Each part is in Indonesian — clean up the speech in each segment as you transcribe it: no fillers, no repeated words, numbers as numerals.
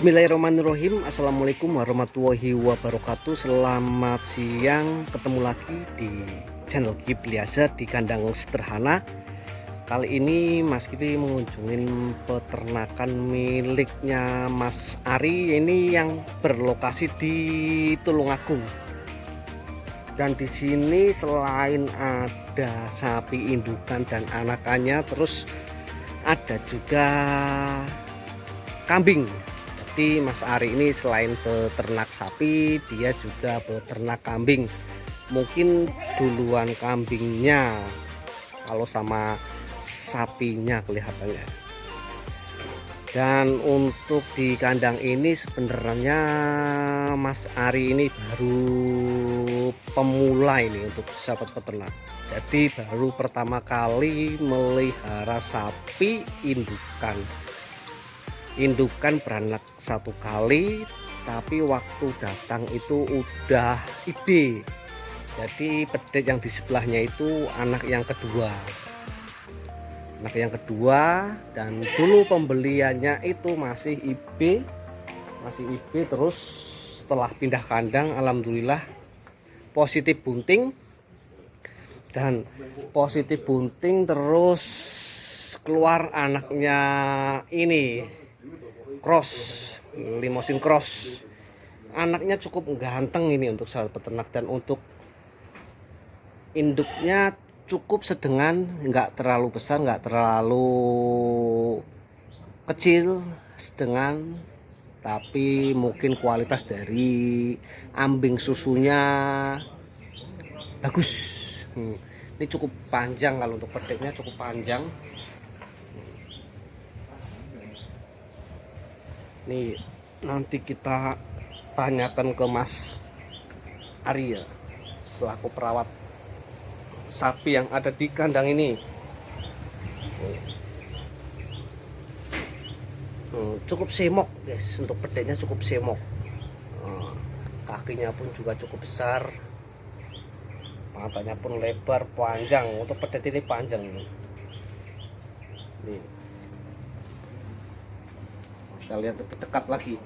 Bismillahirrahmanirrahim. Assalamualaikum warahmatullahi wabarakatuh. Selamat siang, ketemu lagi di channel Ghibli Aja di kandang sederhana. Kali ini Mas Ghibli mengunjungi peternakan miliknya Mas Ari. Ini yang berlokasi di Tulungagung. Dan di sini selain ada sapi indukan dan anakannya, terus ada juga kambing. Jadi Mas Ari ini selain beternak sapi, dia juga beternak kambing. Mungkin duluan kambingnya kalau sama sapinya kelihatannya. Dan untuk di kandang ini sebenarnya Mas Ari ini baru pemula ini untuk sahabat peternak. Jadi baru pertama kali melihara sapi indukan beranak satu kali, tapi waktu datang itu udah IB. Jadi pedet yang di sebelahnya itu anak yang kedua, dan dulu pembeliannya itu masih IB, terus setelah pindah kandang alhamdulillah positif bunting, terus keluar anaknya ini Limousin cross. Anaknya cukup ganteng ini untuk sahabat peternak, dan untuk induknya cukup sedengan, nggak terlalu besar, nggak terlalu kecil, sedengan. Tapi mungkin kualitas dari ambing susunya bagus. Ini cukup panjang, kalau untuk pedeknya cukup panjang. Nih nanti kita tanyakan ke Mas Ari ya, selaku perawat sapi yang ada di kandang ini. Cukup semok guys, untuk pedeknya cukup semok. Kakinya pun juga cukup besar, matanya pun lebar, panjang. Untuk pedek ini panjang ini. Nih, kita lihat lebih dekat lagi.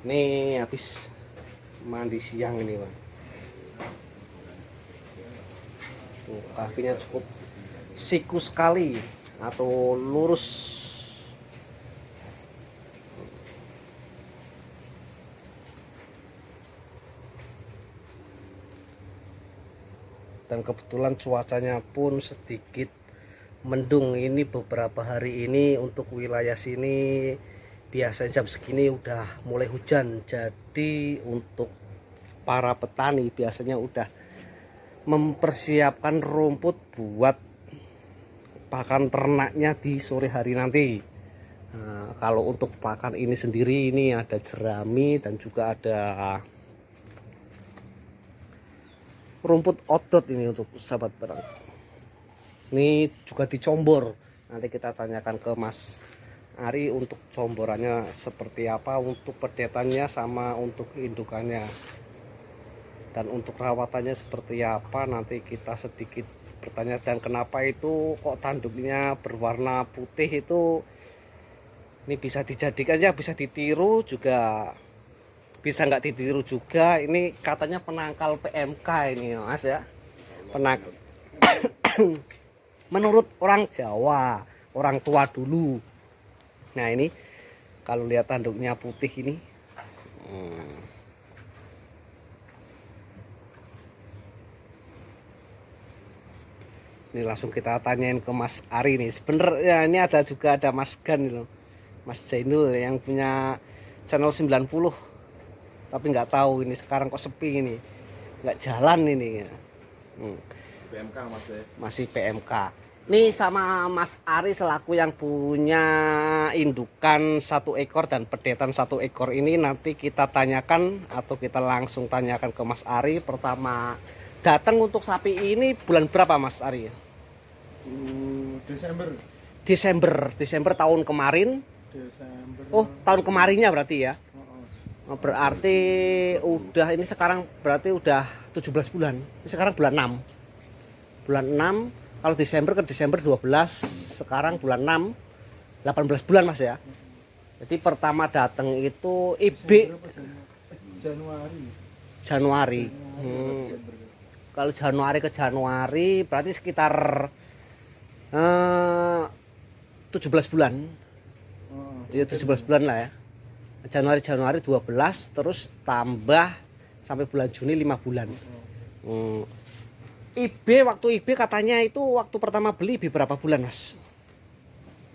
Ini habis mandi siang ini Bang. Kakinya cukup siku sekali atau lurus. Dan kebetulan cuacanya pun sedikit mendung. Ini beberapa hari ini untuk wilayah sini biasanya jam segini udah mulai hujan. Jadi untuk para petani biasanya udah mempersiapkan rumput buat pakan ternaknya di sore hari nanti. Nah, kalau untuk pakan ini sendiri, ini ada jerami dan juga ada rumput odot ini untuk sahabat ternak. Ini juga dicombor. Nanti kita tanyakan ke Mas Ari untuk comborannya seperti apa, untuk pedetannya sama untuk indukannya, dan untuk rawatannya seperti apa. Nanti kita sedikit bertanya. Dan kenapa itu kok tanduknya berwarna putih itu, ini bisa dijadikan ya, bisa ditiru juga, bisa nggak ditiru juga. Ini katanya penangkal PMK ini Mas ya, penangkal menurut orang Jawa, orang tua dulu. Nah ini kalau lihat tanduknya putih ini, ini langsung kita tanyain ke Mas Ari nih. Sebenarnya ini juga ada Mas Gan itu, Mas Zainul yang punya channel 90, tapi nggak tahu ini sekarang kok sepi ini, nggak jalan ini. PMK masih PMK. Nih sama Mas Ari selaku yang punya indukan 1 ekor dan pedetan 1 ekor ini, nanti kita tanyakan atau kita langsung tanyakan ke Mas Ari. Pertama datang untuk sapi ini bulan berapa Mas Ari? Desember tahun kemarin. Oh, tahun kemarinnya berarti ya. Berarti udah, ini sekarang berarti udah 17 bulan. Ini sekarang bulan 6. Kalau Desember ke Desember 12, sekarang bulan 6, 18 bulan Mas ya. Jadi pertama datang itu IB Januari. Kalau Januari ke Januari berarti sekitar 17 bulan. Ya 17 bulan lah ya. Januari 12 terus tambah sampai bulan Juni 5 bulan. Waktu IB katanya itu waktu pertama beli IB berapa bulan Mas?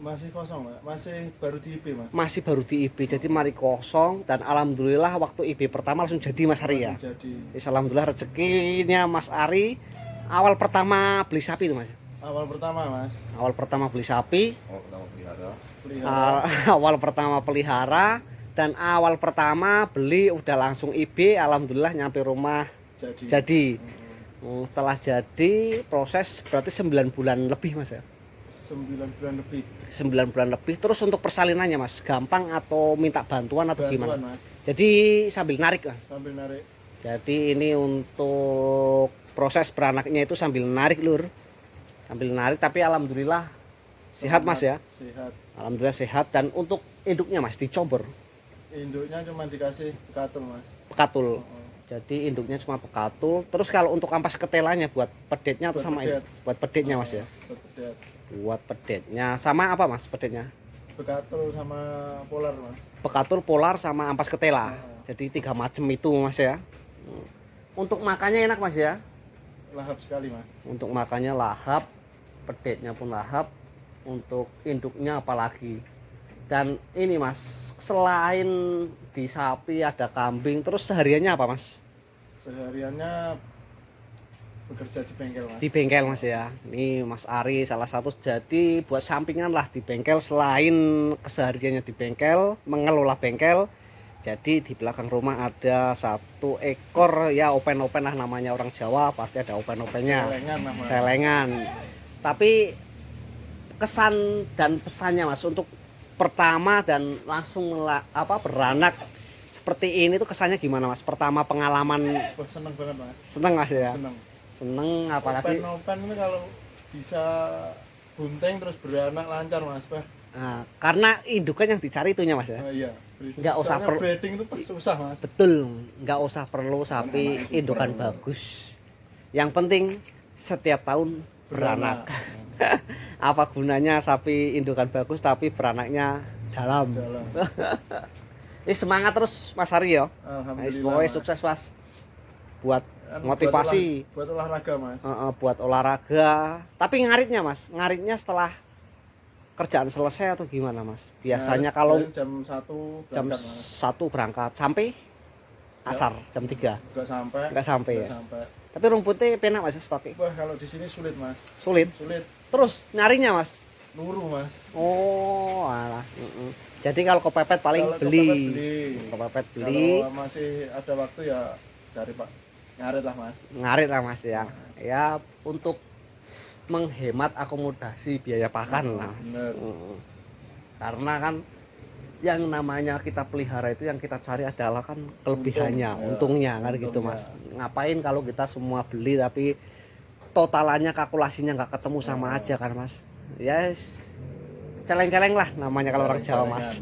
Masih kosong, Pak. Masih baru di IB, Mas. Masih baru di IB, jadi mari kosong dan alhamdulillah waktu IB pertama langsung jadi Mas Ari ya. Jadi Alhamdulillah rezekinya Mas Ari awal pertama beli sapi itu Mas. awal pertama, Mas. Awal pertama beli sapi, Pertama pelihara. awal pertama pelihara dan awal pertama beli udah langsung IB, alhamdulillah nyampe rumah jadi. Setelah jadi proses berarti 9 bulan lebih Mas ya. 9 bulan lebih. 9 bulan lebih. Terus untuk persalinannya Mas, gampang atau minta bantuan atau gimana? Mas. Jadi sambil narik Mas. Sambil narik. Jadi ini untuk proses beranaknya itu sambil narik Lur. Sambil narik tapi alhamdulillah sehat Mas ya. Sehat. Alhamdulillah sehat. Dan untuk induknya Mas dicombor. Induknya cuma dikasih bekatul, Mas. Pekatul. Jadi induknya cuma pekatul. Terus kalau untuk ampas ketelanya buat pedetnya atau Buat sama pedet. buat pedetnya Mas ya? Buat pedet. Buat pedetnya sama apa Mas pedetnya? Bekatul sama polar, Mas. Pekatul, polar sama ampas ketela. Jadi 3 macam itu Mas ya. Untuk makannya enak Mas ya. Lahap sekali, Mas. Untuk makannya lahap, pedetnya pun lahap. Untuk induknya apalagi. Dan ini Mas, selain di sapi ada kambing, terus sehariannya apa Mas? Sehariannya bekerja di bengkel, Mas. Di bengkel Mas ya. Ini Mas Ari salah satu jadi buat sampingan lah di bengkel, selain kesehariannya di bengkel, mengelola bengkel. Jadi di belakang rumah ada 1 ekor ya open-open lah, namanya orang Jawa pasti ada open-opennya. Celengan, Mas. Celengan. Tapi kesan dan pesannya Mas untuk pertama dan langsung beranak seperti ini tuh kesannya gimana Mas? Pertama pengalaman. Wah, seneng banget, Mas. Seneng Mas ya? Seneng Apalagi open ini kalau bisa bunting terus beranak lancar, Mas. nah, karena indukan yang dicari itunya Mas ya. Iya. Nggak usah breeding itu susah, Mas. Betul, nggak usah perlu sapi indukan bagus. Yang penting setiap tahun beranak. Apa gunanya sapi indukan bagus tapi beranaknya dalam. Ini semangat terus Mas Ari ya. Alhamdulillah. Pokoknya sukses Mas. Buat motivasi, buat olahraga, Mas. buat olahraga. Tapi ngaritnya Mas, ngaritnya setelah kerjaan selesai atau gimana Mas? Biasanya kalau jam 1 jam berangkat, Mas. 1 berangkat sampai asar jam 3. Enggak sampai ya. Tapi rumputnya penak Mas stoknya. Wah, kalau di sini sulit, Mas. Sulit. Terus nyarinya Mas. Luru, Mas. Oh, alah. Jadi kalau kepepet paling beli. Kepepet beli. Kalau masih ada waktu ya cari Pak. Ngarit lah, Mas. Ngarit lah Mas ya. Ya untuk menghemat akomodasi biaya pakan lah. Bener. Karena kan yang namanya kita pelihara itu yang kita cari adalah kan kelebihannya, untungnya kan gitu Mas. Ngapain kalau kita semua beli tapi totalannya kalkulasinya nggak ketemu sama aja kan Mas. Yes. Celeng-celeng lah namanya kalau orang Jawa Mas.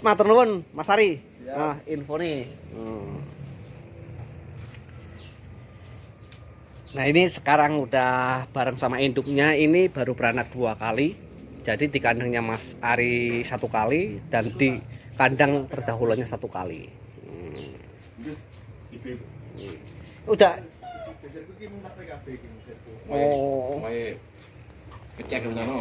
Matur nuwun Mas Ari. Nah, info nih. Nah ini sekarang udah bareng sama induknya, ini baru beranak 2 kali. Jadi di kandangnya Mas Ari 1 kali dan di kandang terdahulunya 1 kali. Udah. Oh. Ngecek ke sana.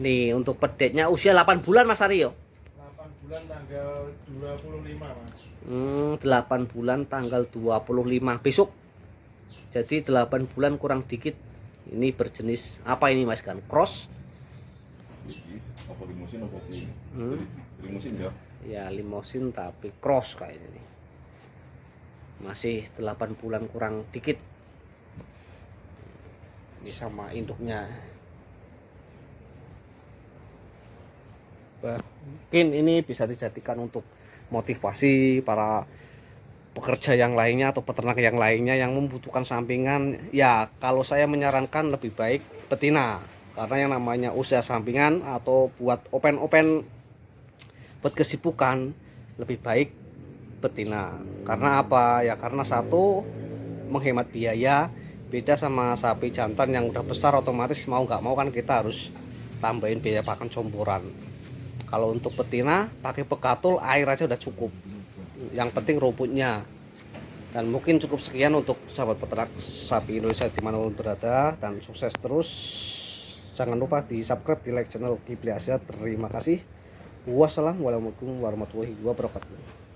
Nih untuk pedetnya usia 8 bulan Mas Ari yo. 8 bulan tanggal 25, Mas. 8 bulan tanggal 25 besok. Jadi 8 bulan kurang dikit. Ini berjenis apa ini Mas kan? Cross? Apa limusin apa ini? Limusin ya? Ya limusin tapi cross kayaknya nih. Masih 8 bulan kurang dikit. Ini sama induknya. Mungkin ini bisa dijadikan untuk motivasi para pekerja yang lainnya atau peternak yang lainnya yang membutuhkan sampingan, ya kalau saya menyarankan lebih baik betina, karena yang namanya usaha sampingan atau buat open buat kesibukan lebih baik betina. Karena apa ya, karena satu menghemat biaya, beda sama sapi jantan yang udah besar otomatis mau nggak mau kan kita harus tambahin biaya pakan comboran. Kalau untuk betina pakai pekatul air aja udah cukup, yang penting rumputnya. Dan mungkin cukup sekian untuk sahabat peternak sapi Indonesia dimanapun berada, dan sukses terus. Jangan lupa di subscribe, di like channel Kibli Asia. Terima kasih. Wassalamualaikum warahmatullahi wabarakatuh.